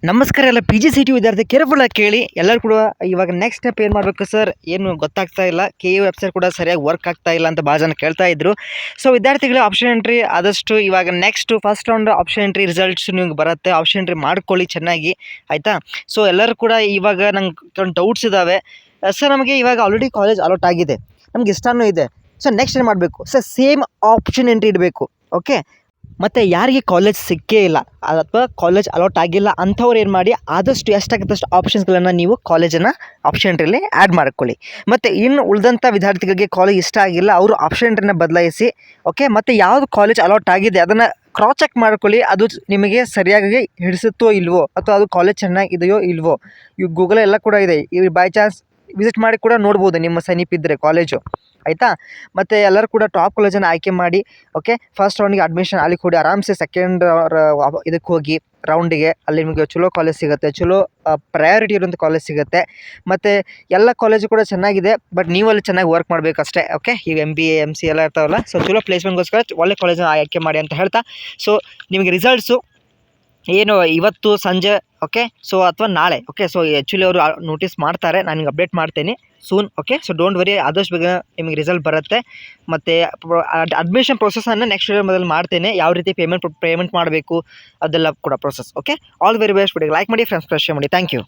ನಮಸ್ಕಾರ ಎಲ್ಲ P G C T ವಿದ್ಯಾರ್ಥಿ ಕೇರ್ಫುಲ್ಲಾಗಿ ಕೇಳಿ. ಎಲ್ಲರೂ ಕೂಡ ಇವಾಗ ನೆಕ್ಸ್ಟ್ ಸ್ಟೆಪ್ ಏನು ಮಾಡಬೇಕು ಸರ್, ಏನು ಗೊತ್ತಾಗ್ತಾ ಇಲ್ಲ, ಕೆ ಯು ವೆಬ್ಸೈಟ್ ಕೂಡ ಸರಿಯಾಗಿ ವರ್ಕ್ ಆಗ್ತಾ ಇಲ್ಲ ಅಂತ ಭಾಳ ಜನ ಕೇಳ್ತಾ ಇದ್ರು. ಸೊ ವಿದ್ಯಾರ್ಥಿಗಳು ಆಪ್ಷನ್ ಎಂಟ್ರಿ ಆದಷ್ಟು ಇವಾಗ next first round option entry results ನಿಮ್ಗೆ ಬರುತ್ತೆ. ಆಪ್ಷನ್ ಎಂಟ್ರಿ ಮಾಡ್ಕೊಳ್ಳಿ ಚೆನ್ನಾಗಿ, ಆಯಿತಾ. ಸೊ ಎಲ್ಲರೂ ಕೂಡ ಇವಾಗ ನಂಗೆ ಕೆಲವೊಂದು ಡೌಟ್ಸ್ ಇದ್ದಾವೆ. ಸರ್ ನಮಗೆ ಇವಾಗ ಆಲ್ರೆಡಿ ಕಾಲೇಜ್ ಅಲಾಟ್ ಆಗಿದೆ, ನಮ್ಗೆ ಇಷ್ಟನೂ ಇದೆ. ಸೊ ನೆಕ್ಸ್ಟ್ ಏನು ಮಾಡಬೇಕು ಸರ್? ಸೇಮ್ ಆಪ್ಷನ್ ಎಂಟ್ರಿ ಇಡಬೇಕು, ಓಕೆ. ಮತ್ತು ಯಾರಿಗೆ ಕಾಲೇಜ್ ಸಿಕ್ಕೇ ಇಲ್ಲ ಅಥವಾ ಕಾಲೇಜ್ ಅಲಾಟ್ ಆಗಿಲ್ಲ ಅಂಥವ್ರು ಏನು ಮಾಡಿ, ಆದಷ್ಟು ಎಷ್ಟಾಗುತ್ತೆ ಅಷ್ಟು ಆಪ್ಷನ್ಸ್ಗಳನ್ನು ನೀವು ಕಾಲೇಜನ್ನು ಆಪ್ಷನ್ ಎಂಟ್ರಿಲಿ ಆ್ಯಡ್ ಮಾಡ್ಕೊಳ್ಳಿ. ಮತ್ತು ಇನ್ನು ಉಳಿದಂಥ ವಿದ್ಯಾರ್ಥಿಗಳಿಗೆ ಕಾಲೇಜ್ ಇಷ್ಟ ಆಗಿಲ್ಲ, ಅವರು ಆಪ್ಷನ್ ಎಂಟ್ರಿನ ಬದಲಾಯಿಸಿ, ಓಕೆ. ಮತ್ತು ಯಾವುದು ಕಾಲೇಜ್ ಅಲಾಟ್ ಆಗಿದೆ ಅದನ್ನು ಕ್ರಾಸ್ ಚೆಕ್ ಮಾಡ್ಕೊಳ್ಳಿ, ಅದು ನಿಮಗೆ ಸರಿಯಾಗಿ ಹಿಡಿಸುತ್ತೋ ಇಲ್ವೋ, ಅಥವಾ ಅದು ಕಾಲೇಜ್ ಚೆನ್ನಾಗಿದೆಯೋ ಇಲ್ವೋ. ಇವು ಗೂಗಲ್ ಎಲ್ಲ ಕೂಡ ಇದೆ, ಇವು ಬೈ ಚಾನ್ಸ್ ವಿಸಿಟ್ ಮಾಡಿ ಕೂಡ ನೋಡ್ಬೋದು ನಿಮ್ಮ ಸಮೀಪಿದ್ದರೆ ಕಾಲೇಜು, ಆಯಿತಾ. ಮತ್ತು ಎಲ್ಲರೂ ಕೂಡ ಟಾಪ್ ಕಾಲೇಜನ್ನು ಆಯ್ಕೆ ಮಾಡಿ, ಓಕೆ. ಫಸ್ಟ್ ರೌಂಡಿಗೆ ಅಡ್ಮಿಷನ್ ಅಲ್ಲಿ ಕೊಡಿ, ಆರಾಮ್ಸೆ ಸೆಕೆಂಡ್ ಇದಕ್ಕೆ ಹೋಗಿ ರೌಂಡಿಗೆ, ಅಲ್ಲಿ ನಿಮಗೆ ಚಲೋ ಕಾಲೇಜ್ ಸಿಗುತ್ತೆ, ಚಲೋ ಪ್ರಯಾರಿಟಿ ಇರೋಂಥ ಕಾಲೇಜ್ ಸಿಗುತ್ತೆ. ಮತ್ತು ಎಲ್ಲ ಕಾಲೇಜು ಕೂಡ ಚೆನ್ನಾಗಿದೆ, ಬಟ್ ನೀವು ಅಲ್ಲಿ ಚೆನ್ನಾಗಿ ವರ್ಕ್ ಮಾಡಬೇಕಷ್ಟೇ, ಓಕೆ. ಈಗ MBA MC ಎಲ್ಲ ಇರ್ತಾವಲ್ಲ, ಸೊ ಚಲೋ ಪ್ಲೇಸ್ಮೆಂಟ್ಗೋಸ್ಕರ ಒಳ್ಳೆ ಕಾಲೇಜನ್ನ ಆಯ್ಕೆ ಮಾಡಿ ಅಂತ ಹೇಳ್ತಾ, ಸೊ ನಿಮಗೆ ರಿಸಲ್ಟ್ಸು ಏನು ಇವತ್ತು ಸಂಜೆ, ಓಕೆ, ಸೊ ಅಥವಾ ನಾಳೆ, ಓಕೆ. ಸೊ ಆ್ಯಕ್ಚುಲಿ ಅವರು ನೋಟಿಸ್ ಮಾಡ್ತಾರೆ, ನಾನು ನಿಮ್ಗೆ ಅಪ್ಡೇಟ್ ಮಾಡ್ತೇನೆ soon, okay. So don't worry, ಆದಷ್ಟು ಬೇಗ ನಿಮಗೆ ರಿಸಲ್ಟ್ ಬರುತ್ತೆ. ಮತ್ತು ಅಡ್ಮಿಷನ್ ಪ್ರೊಸೆಸನ್ನು ನೆಕ್ಸ್ಟ್ ಮೊದಲು ಮಾಡ್ತೇನೆ, ಯಾವ ರೀತಿ ಪೇಮೆಂಟ್ ಮಾಡಬೇಕು ಅದೆಲ್ಲ ಕೂಡ process, okay. All very best. ವಿಡಿಯೋಗೆ ಲೈಕ್ ಮಾಡಿ, ಫ್ರೆಂಡ್ಸ್ ಶೇರ್ ಮಾಡಿ. Thank you.